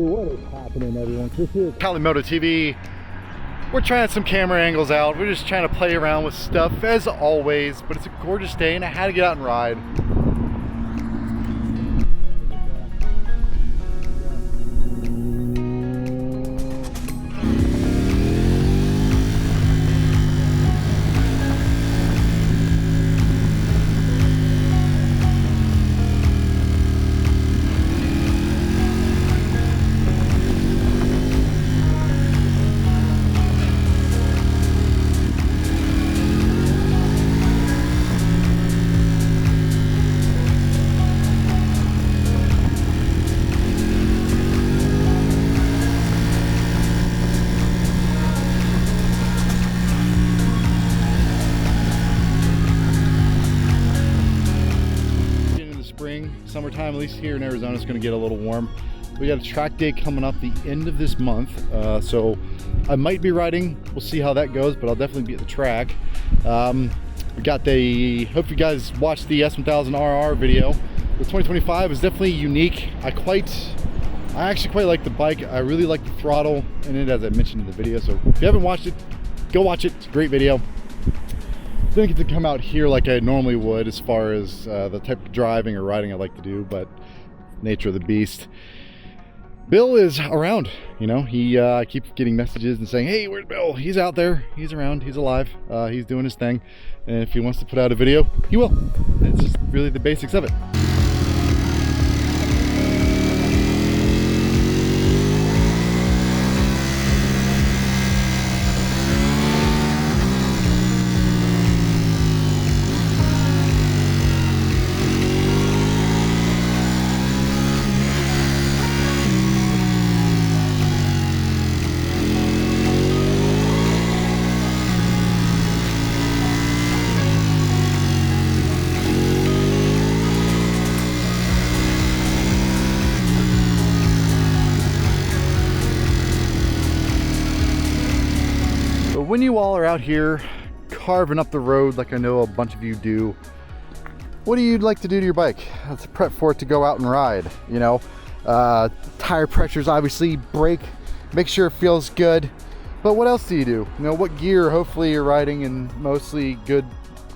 What is happening, everyone? This is Cali Moto TV. We're trying some camera angles out. We're just trying to play around with stuff as always, but it's a gorgeous day and I had to get out and ride. Summertime, at least here in Arizona, it's going to get a little warm. We got a track day coming up the end of this month, so I might be riding. We'll see how that goes, but I'll definitely be at the track. We got the, hope you guys watched the S1000RR video. The 2025 is definitely unique. I actually quite like the bike. I really like the throttle in it, as I mentioned in the video. So if you haven't watched it, go watch it. It's a great video. Didn't get to come out here like I normally would as far as the type of driving or riding I like to do, but nature of the beast. Bill is around, you know, he keeps getting messages and saying, hey, where's Bill? He's out there, he's around, he's alive, he's doing his thing, and if he wants to put out a video, he will. It's just really the basics of it. When you all are out here carving up the road like I know a bunch of you do, what do you like to do to your bike? Let's prep for it to go out and ride, you know. Tire pressures, obviously, brake, make sure it feels good. But what else do you do? You know, what gear? Hopefully you're riding in mostly good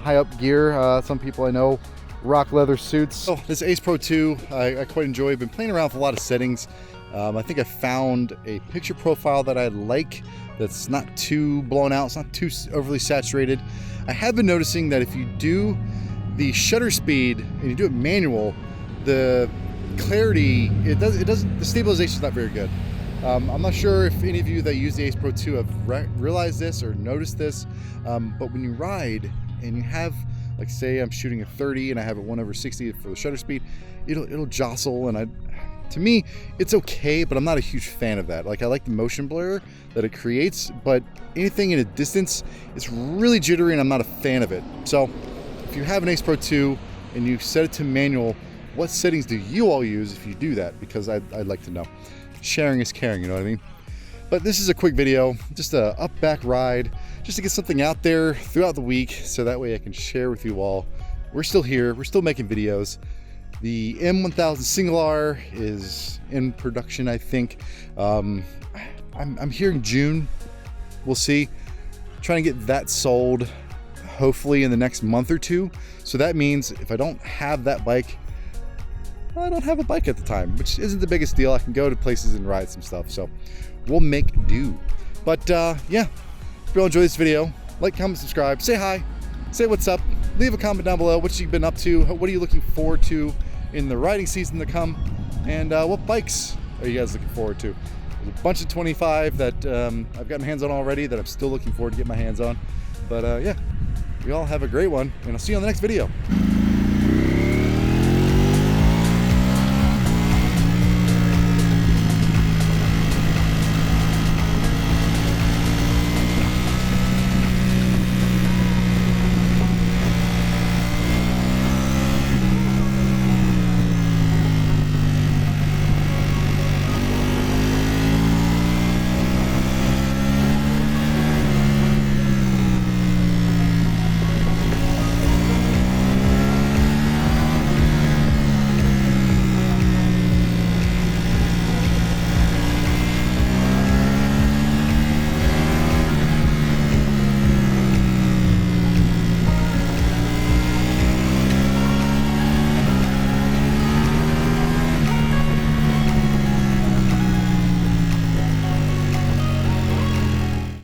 high up gear. Some people I know rock leather suits. Oh, this Ace Pro 2, I quite enjoy. I've been playing around with a lot of settings. I think I found a picture profile that I like that's not too blown out, it's not too overly saturated. I have been noticing that if you do the shutter speed and you do it manual, the clarity, the stabilization is not very good. I'm not sure if any of you that use the Ace Pro 2 have realized this or noticed this, but when you ride and you have, like say I'm shooting a 30 and I have a 1/60 for the shutter speed, it'll jostle, and to me, it's okay, but I'm not a huge fan of that. Like, I like the motion blur that it creates, but anything in a distance, it's really jittery and I'm not a fan of it. So if you have an Ace Pro 2 and you set it to manual, what settings do you all use if you do that? Because I'd like to know. Sharing is caring, you know what I mean? But this is a quick video, just a up back ride, just to get something out there throughout the week, so that way I can share with you all. We're still here, we're still making videos. The M1000 Single R is in production, I think. I'm hearing June. We'll see. Trying to get that sold hopefully in the next month or two. So that means if I don't have that bike, I don't have a bike at the time, which isn't the biggest deal. I can go to places and ride some stuff. So we'll make do. But yeah, if you all enjoy this video, like, comment, subscribe, say hi, say what's up, leave a comment down below what you've been up to, what are you looking forward to in the riding season to come, and what bikes are you guys looking forward to. There's a bunch of 25 that I've gotten hands on already that I'm still looking forward to get my hands on. But yeah, you all have a great one, and I'll see you on the next video.